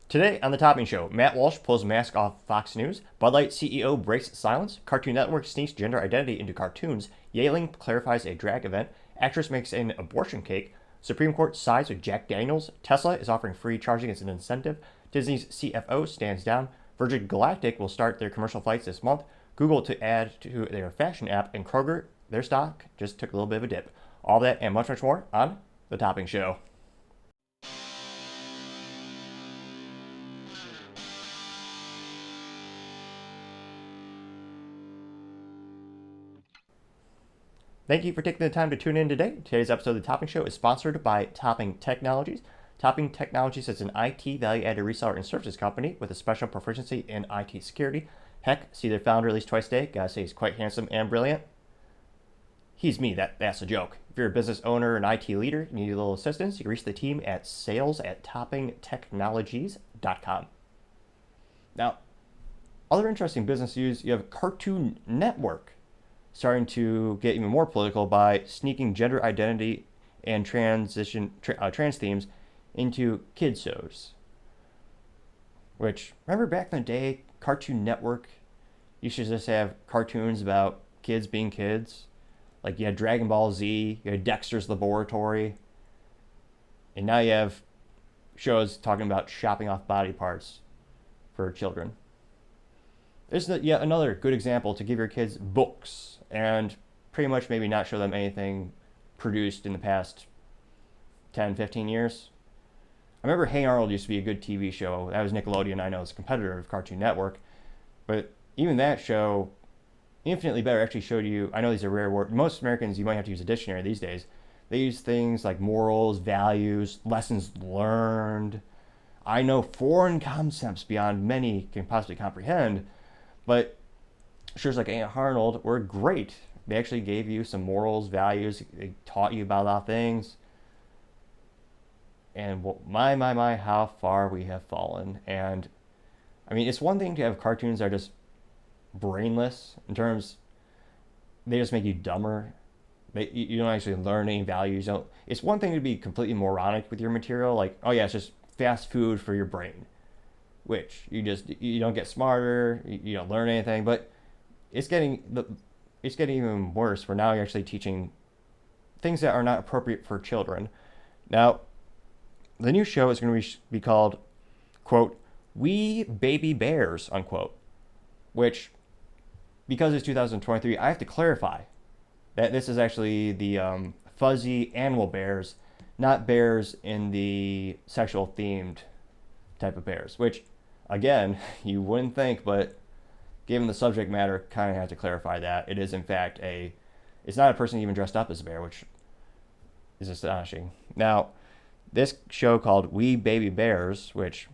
Today on the Topping Show, Matt Walsh pulls mask off Fox News, Bud Light CEO breaks silence, Cartoon Network sneaks gender identity into cartoons, Yealing clarifies a drag event, actress makes an abortion cake, Supreme Court sides with Jack Daniels, Tesla is offering free charging as an incentive, Disney's CFO stands down, Virgin Galactic will start their commercial flights this month, Google to add to their fashion app, and Kroger, their stock just took a little bit of a dip. All that and much, much more on the Topping Show. Thank you for taking the time to tune in today. Today's episode of The Topping Show is sponsored by Topping Technologies. Topping Technologies is an IT value-added reseller and services company with a special proficiency in IT security. Heck, see their founder at least twice a day. Gotta say he's quite handsome and brilliant. He's me, that's a joke. If you're a business owner or an IT leader and you need a little assistance, you can reach the team at sales@toppingtechnologies.com. Now, other interesting business news, you have Cartoon Network starting to get even more political by sneaking gender identity and trans themes into kids shows. Which, remember back in the day, Cartoon Network used to just have cartoons about kids being kids? Like you had Dragon Ball Z, you had Dexter's Laboratory, and now you have shows talking about shopping off body parts for children. This is yet another good example to give your kids books and pretty much maybe not show them anything produced in the past 10, 15 years. I remember Hey Arnold used to be a good TV show. That was Nickelodeon, I know, it's a competitor of Cartoon Network. But even that show, infinitely better, actually showed you, I know these are rare words. Most Americans, you might have to use a dictionary these days. They use things like morals, values, lessons learned. I know foreign concepts beyond many can possibly comprehend. But shows like Aunt Arnold were great. They actually gave you some morals, values. They taught you about a lot of things. And my, how far we have fallen. And I mean, it's one thing to have cartoons that are just brainless in terms, they just make you dumber. You don't actually learn any values. It's one thing to be completely moronic with your material, like, oh yeah, it's just fast food for your brain. Which you don't get smarter, you don't learn anything, but it's getting even worse. Where now you're actually teaching things that are not appropriate for children. Now, the new show is going to be called, quote, "We Baby Bears," unquote. Which, because it's 2023, I have to clarify that this is actually the fuzzy animal bears, not bears in the sexual themed type of bears. Which, again, you wouldn't think, but given the subject matter, kind of have to clarify that. It is, in fact, it's not a person even dressed up as a bear, which is astonishing. Now, this show called We Baby Bears, which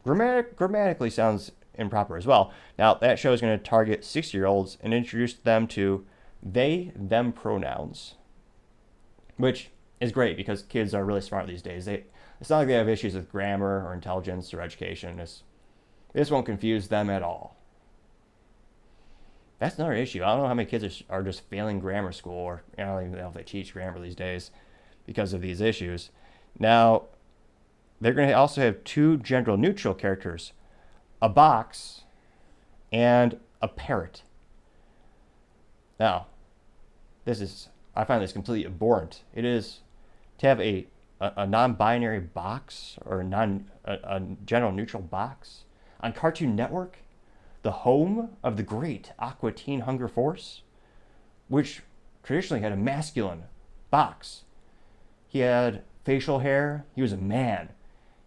grammatically sounds improper as well. Now, that show is going to target 6-year-olds and introduce them to they, them pronouns, which is great because kids are really smart these days. It's not like they have issues with grammar or intelligence or education. This won't confuse them at all. That's another issue. I don't know how many kids are just failing grammar school, or I don't even know if they teach grammar these days because of these issues. Now, they're going to also have 2 gender-neutral characters, a box and a parrot. Now, I find this completely abhorrent. It is to have a non-binary box or a gender-neutral box on Cartoon Network, the home of the great Aqua Teen Hunger Force, which traditionally had a masculine box. He had facial hair. He was a man.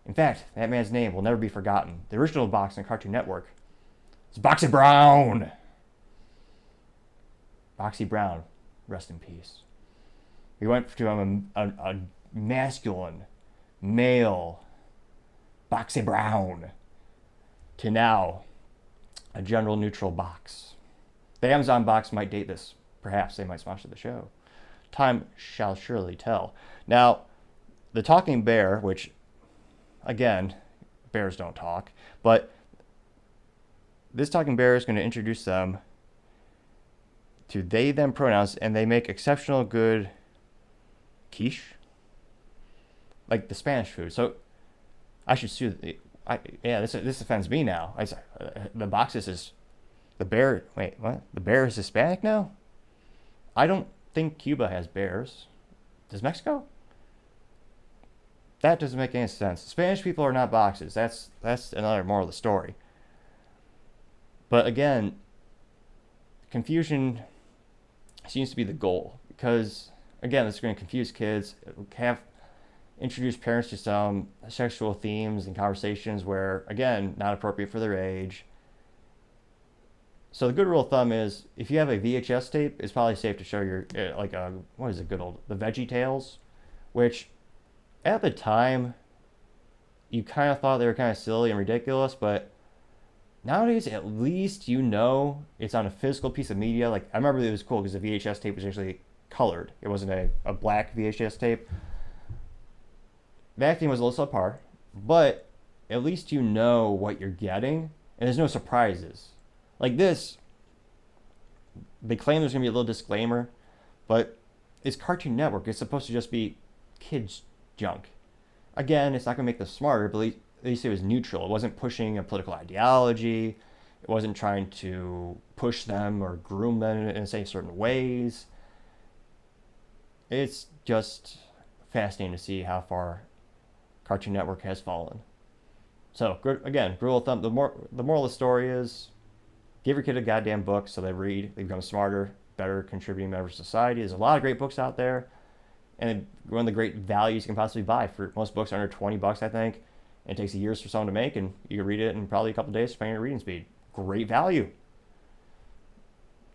In fact, that man's name will never be forgotten. The original box on Cartoon Network is Boxy Brown. Boxy Brown, rest in peace. We went to a masculine, male, Boxy Brown, to now a general neutral box. The Amazon box might date this. Perhaps they might sponsor the show. Time shall surely tell. Now, the talking bear, which, again, bears don't talk, but this talking bear is going to introduce them to they, them pronouns, and they make exceptional good quiche, like the Spanish food. So I should sue. This offends me now. The Boxes is the bear. Wait, what? The bear is Hispanic now? I don't think Cuba has bears. Does Mexico? That doesn't make any sense. Spanish people are not Boxes. That's another moral of the story. But again, confusion seems to be the goal because again, this is going to confuse kids. Introduce parents to some sexual themes and conversations where again, not appropriate for their age. So the good rule of thumb is if you have a VHS tape, it's probably safe to show your what is it, the Veggie Tales, which at the time you kind of thought they were kind of silly and ridiculous, but nowadays at least you know it's on a physical piece of media. Like I remember it was cool because the VHS tape was actually colored. It wasn't a black VHS tape. The acting was a little subpar, but at least you know what you're getting and there's no surprises. Like this, they claim there's going to be a little disclaimer, but it's Cartoon Network. It's supposed to just be kids' junk. Again, it's not going to make them smarter, but at least it was neutral. It wasn't pushing a political ideology. It wasn't trying to push them or groom them in say certain ways. It's just fascinating to see how far Cartoon Network has fallen. So again, rule of thumb: the moral of the story is give your kid a goddamn book so they read, they become smarter, better contributing members of society. There's a lot of great books out there, and one of the great values you can possibly buy. For most books under $20, I think. And it takes years for someone to make, and you can read it in probably a couple days depending on your reading speed. Great value.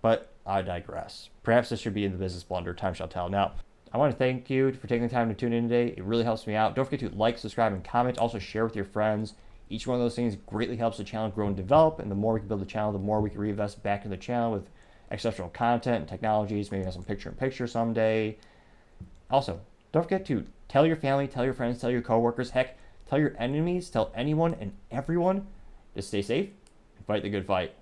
But I digress. Perhaps this should be in the business blunder. Time shall tell. Now, I want to thank you for taking the time to tune in today. It really helps me out. Don't forget to like, subscribe, and comment. Also share with your friends. Each one of those things greatly helps the channel grow and develop. And the more we can build the channel, the more we can reinvest back in the channel with exceptional content and technologies. Maybe have some picture-in-picture someday. Also, don't forget to tell your family, tell your friends, tell your coworkers. Heck, tell your enemies, tell anyone and everyone to stay safe and fight the good fight.